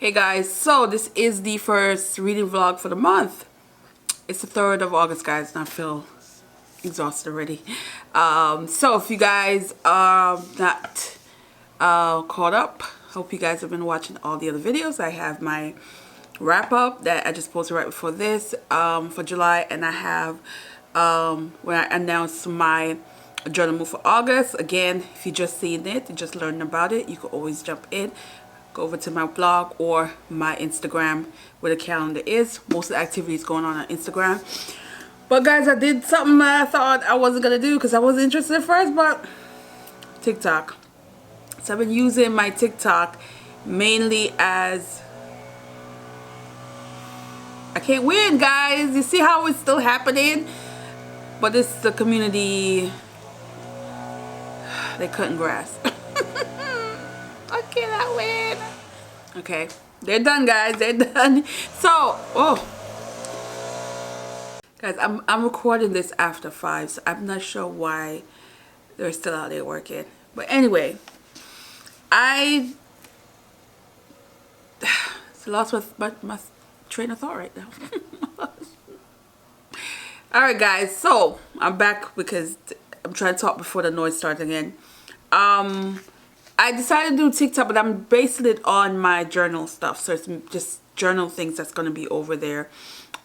Hey guys, so this is the first reading vlog for the month. It's the 3rd of August, guys, and I feel exhausted already. So if you guys are not caught up, hope you guys have been watching all the other videos. I have my wrap up that I just posted right before this for July, and I have when I announced my journal move for August. Again, if you just seen it, you just learned about it, you can always jump in, go over to my blog or my Instagram where the calendar is. Most of the activities going on Instagram. But guys, I did something I thought I wasn't gonna do because I wasn't interested at first, but TikTok. So I've been using my TikTok mainly as, I can't win, guys. You see how it's still happening? But this is the community they couldn't grasp. I cannot win. Okay, they're done, guys. They're done. So, guys, I'm recording this after 5, so I'm not sure why they're still out there working. But anyway, I lost my train of thought right now. Alright guys, so I'm back because I'm trying to talk before the noise starts again. I decided to do TikTok, but I'm basing it on my journal stuff. So it's just journal things that's going to be over there.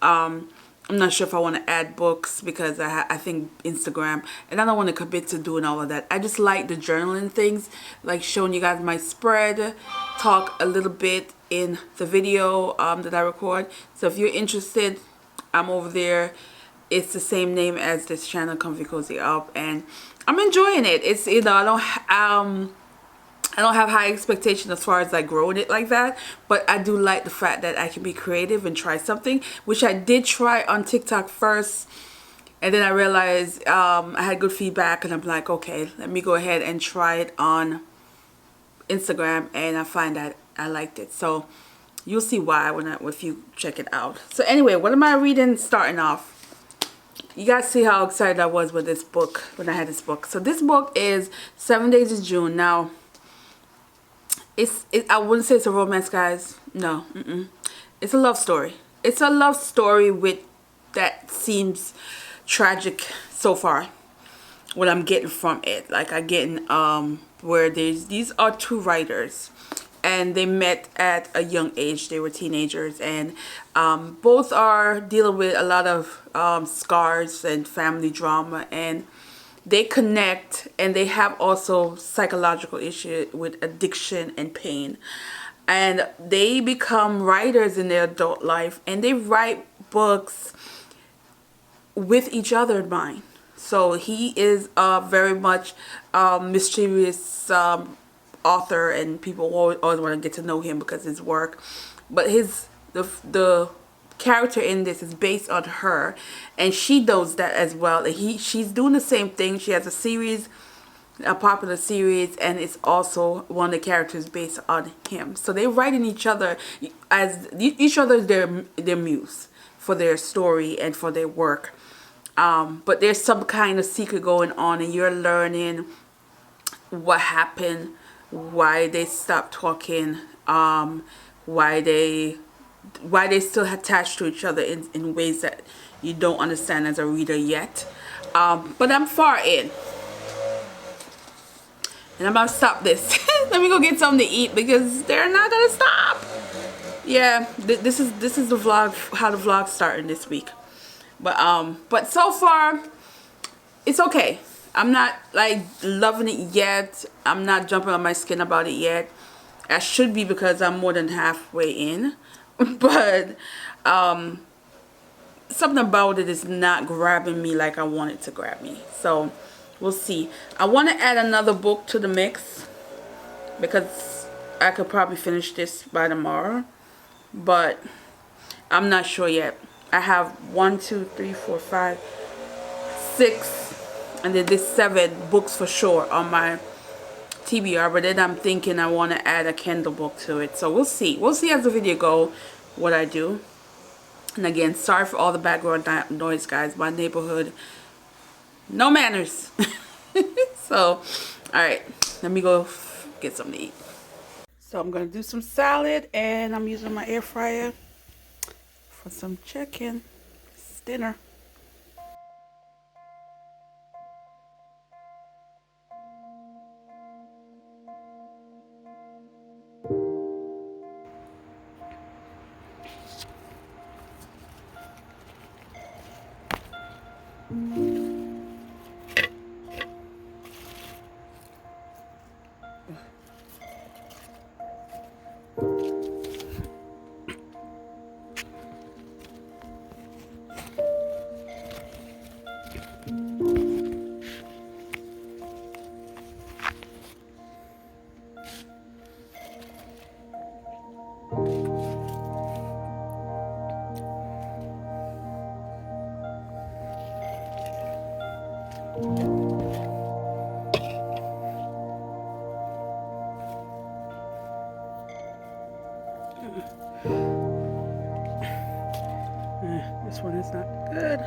I'm not sure if I want to add books because I think Instagram, and I don't want to commit to doing all of that. I just like the journaling things, like showing you guys my spread, talk a little bit in the video that I record. So if you're interested, I'm over there. It's the same name as this channel, Comfy Cozy Up, and I'm enjoying it. It's, you know, I don't have high expectations as far as like growing it like that, but I do like the fact that I can be creative and try something, which I did try on TikTok first, and then I realized I had good feedback, and I'm like, okay, let me go ahead and try it on Instagram, and I find that I liked it. So you'll see why if you check it out. So anyway, what am I reading starting off? You guys see how excited I was with this book when I had this book. So this book is 7 Days of June. Now, I wouldn't say it's a romance, guys. No, it's a love story. It's a love story with that seems tragic so far. What I'm getting from it, like I'm getting where these are two writers, and they met at a young age. They were teenagers, and both are dealing with a lot of scars and family drama, and they connect, and they have also psychological issues with addiction and pain, and they become writers in their adult life, and they write books with each other in mind. So he is very much mischievous author, and people always want to get to know him because of his work. But the character in this is based on her, and she knows that as well. And she's doing the same thing. She has a series, a popular series, and it's also one of the characters based on him. So they're writing each other as each other their muse for their story and for their work. But there's some kind of secret going on, and you're learning what happened, why they stopped talking, why they still attached to each other in ways that you don't understand as a reader yet. But I'm far in, and I'm gonna stop this. Let me go get something to eat because they're not gonna stop. Yeah, this is the vlog, how the vlog's starting this week. But so far it's okay. I'm not like loving it yet. I'm not jumping on my skin about it yet. I should be because I'm more than halfway in. But something about it is not grabbing me like I want it to grab me. So we'll see. I want to add another book to the mix because I could probably finish this by tomorrow, but I'm not sure yet. I have 1, 2, 3, 4, 5, 6, and then there's 7 books for sure on my TBR, but then I'm thinking I want to add a Kindle book to it. So we'll see. We'll see as the video go what I do. And again, sorry for all the background noise, guys. My neighborhood, no manners. So, alright, let me go get something to eat. So I'm gonna do some salad, and I'm using my air fryer for some chicken. It's dinner. This one is not good.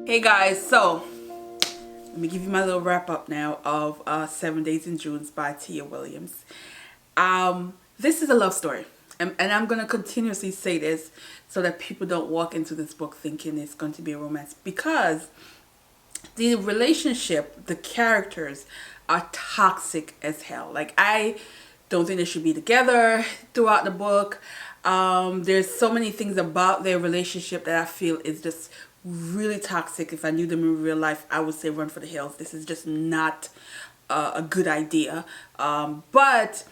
Hey guys, so let me give you my little wrap up now of 7 Days in June by Tia Williams. This is a love story, and I'm going to continuously say this so that people don't walk into this book thinking it's going to be a romance, because the relationship, the characters are toxic as hell. Like, I don't think they should be together throughout the book. There's so many things about their relationship that I feel is just really toxic. If I knew them in real life, I would say run for the hills. This is just not a good idea. But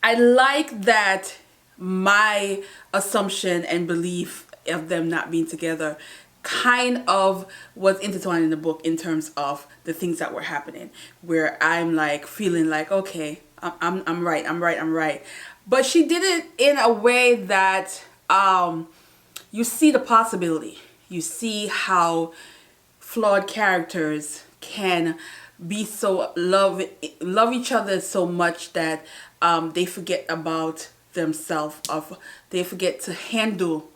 I like that my assumption and belief of them not being together kind of was intertwined in the book in terms of the things that were happening, where I'm like feeling like, okay, I'm right. But she did it in a way that you see the possibility. You see how flawed characters can be so love each other so much that they forget about themselves, they forget to handle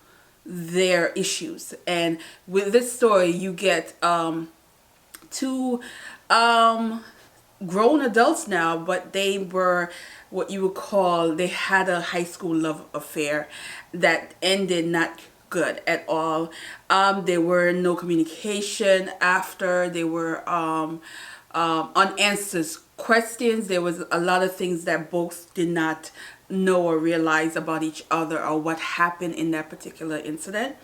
their issues. And with this story, you get two grown adults now, but they were what you would call, they had a high school love affair that ended not good at all. There were no communication after. There were unanswered questions. There was a lot of things that both did not know or realize about each other or what happened in that particular incident.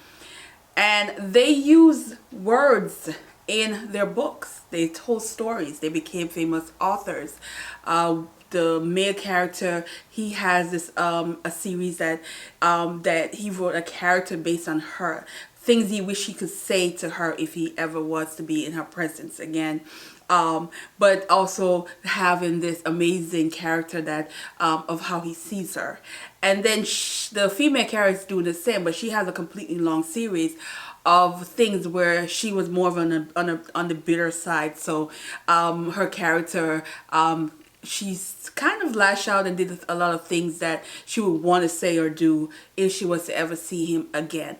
And they use words in their books. They told stories. They became famous authors. The male character, he has this a series that that he wrote a character based on her, things he wish he could say to her if he ever was to be in her presence again. But also having this amazing character that of how he sees her. And then the female character is doing the same, but she has a completely long series of things where she was more of on the bitter side. So her character, she's kind of lashed out and did a lot of things that she would want to say or do if she was to ever see him again.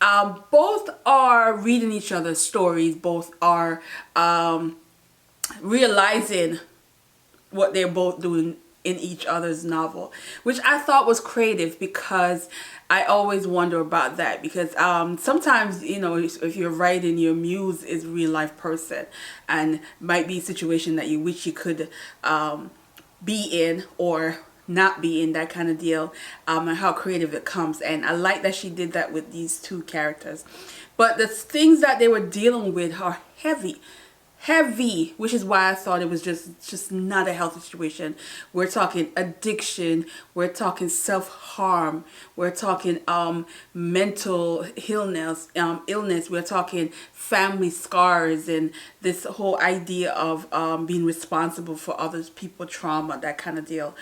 Both are reading each other's stories. Both are realizing what they're both doing in each other's novel, which I thought was creative, because I always wonder about that, because sometimes, you know, if you're writing, your muse is a real life person and might be a situation that you wish you could be in or not be in, that kind of deal, and how creative it comes. And I like that she did that with these two characters. But the things that they were dealing with are heavy, which is why I thought it was just not a healthy situation. We're talking addiction, we're talking self-harm, we're talking mental illness, we're talking family scars, and this whole idea of being responsible for others people's trauma, that kind of deal.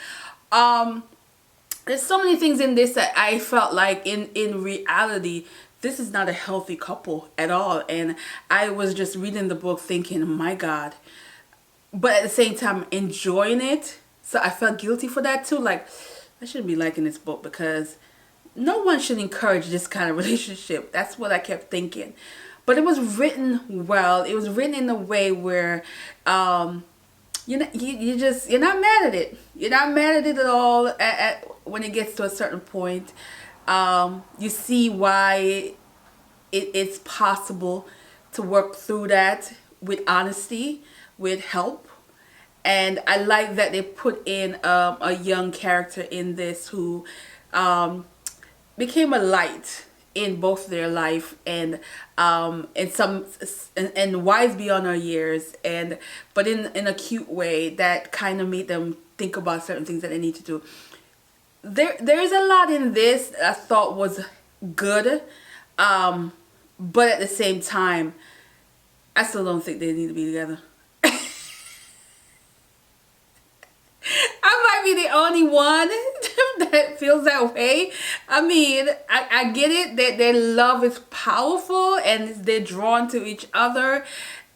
There's so many things in this that I felt like in reality, this is not a healthy couple at all. And I was just reading the book thinking, my God. But at the same time, enjoying it. So I felt guilty for that too. Like, I shouldn't be liking this book, because no one should encourage this kind of relationship. That's what I kept thinking. But it was written well. It was written in a way where you're not mad at it. You're not mad at it at all at when it gets to a certain point. You see why it's possible to work through that with honesty, with help. And I like that they put in a young character in this who became a light in both their life, and wise beyond our years, but in a cute way that kind of made them think about certain things that they need to do. There's a lot in this I thought was good, but at the same time, I still don't think they need to be together. I might be the only one that feels that way. I mean, I get it that their love is powerful and they're drawn to each other,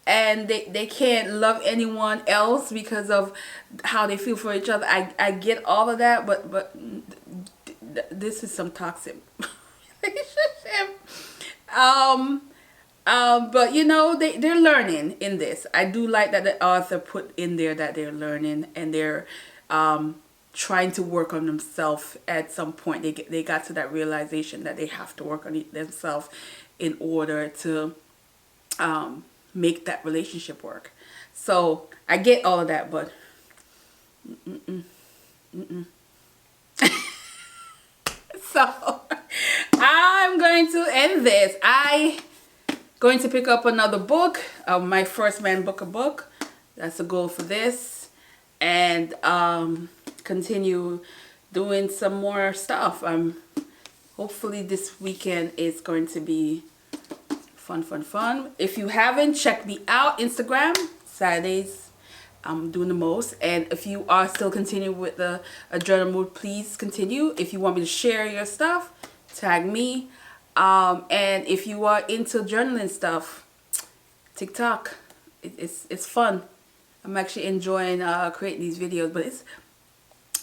and they can't love anyone else because of how they feel for each other. I get all of that, but this is some toxic relationship. But you know, they're learning in this. I do like that the author put in there that they're learning, and they're trying to work on themselves. At some point they got to that realization that they have to work on themselves in order to make that relationship work. So I get all of that, but so I'm going to end this. I going to pick up another book, my first man book a book. That's the goal for this, and continue doing some more stuff. Hopefully this weekend is going to be fun. If you haven't, check me out. Instagram, Saturdays, I'm doing the most. And if you are still continuing with the journal mood, please continue. If you want me to share your stuff, tag me. And if you are into journaling stuff, TikTok, it's fun. I'm actually enjoying creating these videos, but it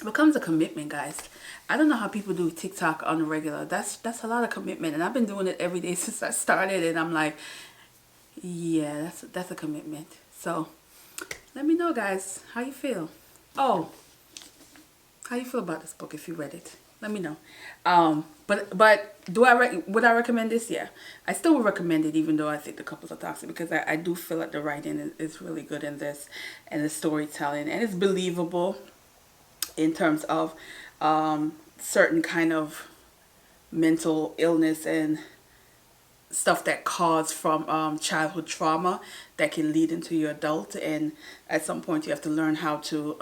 becomes a commitment, guys. I don't know how people do TikTok on the regular. That's a lot of commitment, and I've been doing it every day since I started, and I'm like, yeah, that's a commitment. So let me know, guys, how you feel. Oh, how you feel about this book if you read it. Let me know. But would I recommend this? Yeah, I still would recommend it, even though I think the couples are toxic, because I do feel like the writing is really good in this, and the storytelling, and it's believable in terms of certain kind of mental illness and stuff that caused from childhood trauma that can lead into your adult, and at some point you have to learn how to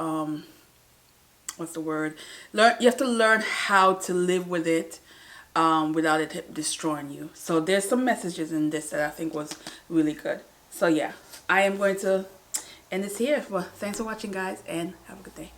what's the word, you have to learn how to live with it without it destroying you. So there's some messages in this that I think was really good. So yeah, I am going to end this here. Well, thanks for watching, guys, and have a good day.